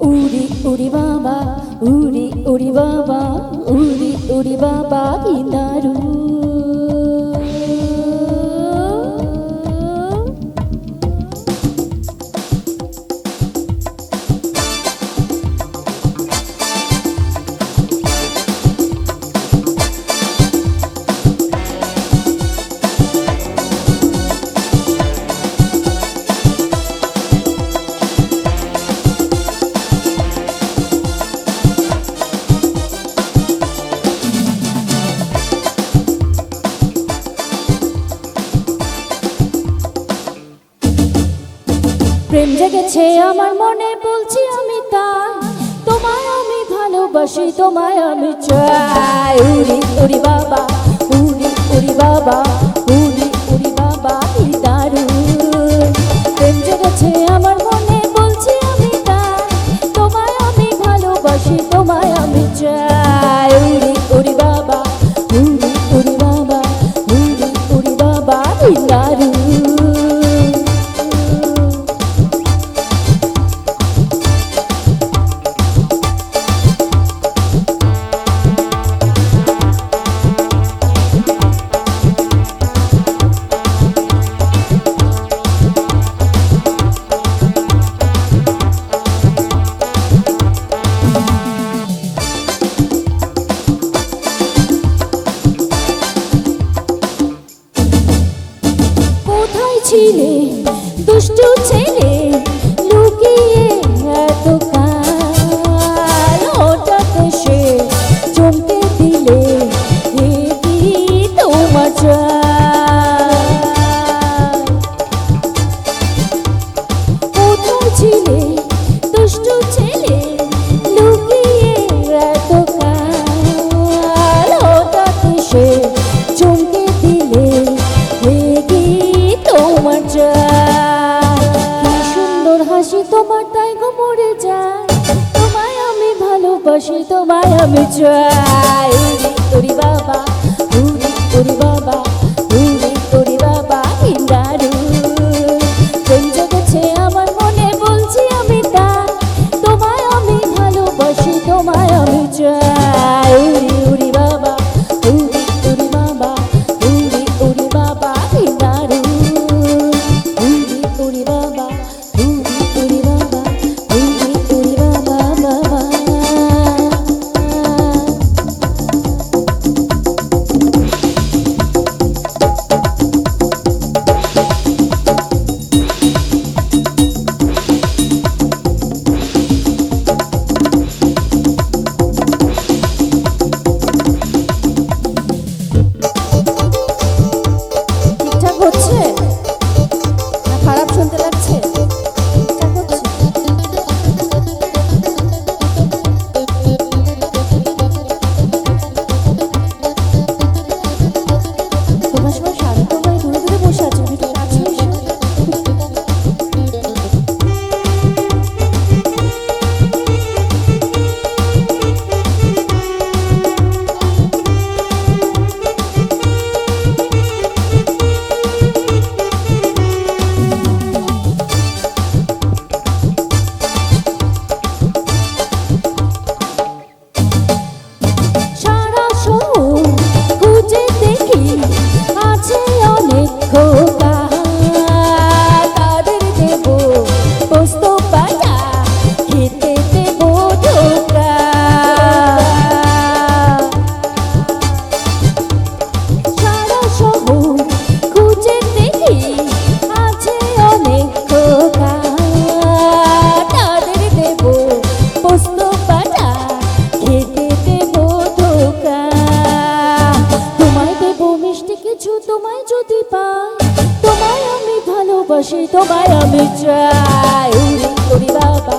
উড়ি উড়ি বাবা, উড়ি উড়ি বাবা, উড়ি উড়ি বাবা কি দারুণ। প্রেম জেগেছে আমার মনে, বলছি আমি তাই, তোমায় আমি ভালোবাসি, তোমায় আমি চাই। উড়ি উড়ি বাবা, উড়ি উড়ি বাবা, উড়ি উড়ি বাবা কি দারুণ। প্রেম জেগেছে আমার মনে, বলছি আমি তাই, তোমায় আমি ভালোবাসি, তোমায় আমি চাই। উড়ি উড়ি বাবা, উড়ি উড়ি বাবা, উড়ি উড়ি বাবা কি দারুণ। ছিলে দুষ্টু ছেলে, লুকিয়ে এতকাল, হঠাৎ সে চমকে দিলে, এ কি তোমার চাই। কোথায় ছিলে দুষ্টু ছেলে, লুকিয়ে এতকাল, হঠাৎ সে চমকে দিলে, এ কি তোমার চাই। কি সুন্দর হাসি তোমার, তাই গো মরে যায়, তোমায় আমি ভালোবাসি, তোমায় আমি চাই। উড়ি বাবা, উড়ি উড়ি বাবা, উড়ি উড়ি বাবা কি দারুণ। প্রেম জেগেছে আমার মনে, বলছি আমি তাই, তোমায় আমি ভালোবাসি, তোমায় আমি চাই। উড়ি উড়ি বাবা, উড়ি উড়ি বাবা, উড়ি উড়ি বাবা কি দারুণ। উড়ি উড়ি বাবা, উড়ি উড়ি বাবা, উড়ি উড়ি বাবা বাবা। ঠিকঠাক হচ্ছে না খারাপ শুনতে লাগছে? ঠিকঠাক হচ্ছে? তোমার সময় সারা তোমায় দূরে দূরে বসে আছে, একটু কাছে এসো। সারা শহর খুঁজে দেখি, আছে অনেক খোকা, তাদের দেব পোস্ত পাতা, খেতে দেব ধোকা। সারা শহর খুঁজে দেখি, আছে অনেক খোকা, তাদের দেব পোস্ত পাতা, খেতে দেব ধোকা। তোমায় দেব মিষ্টি কিছু, তোমায় যদি পাই, তোমায় আমি ভালোবাসি, তোমায় আমি চাই। উড়ি উড়ি বাবা,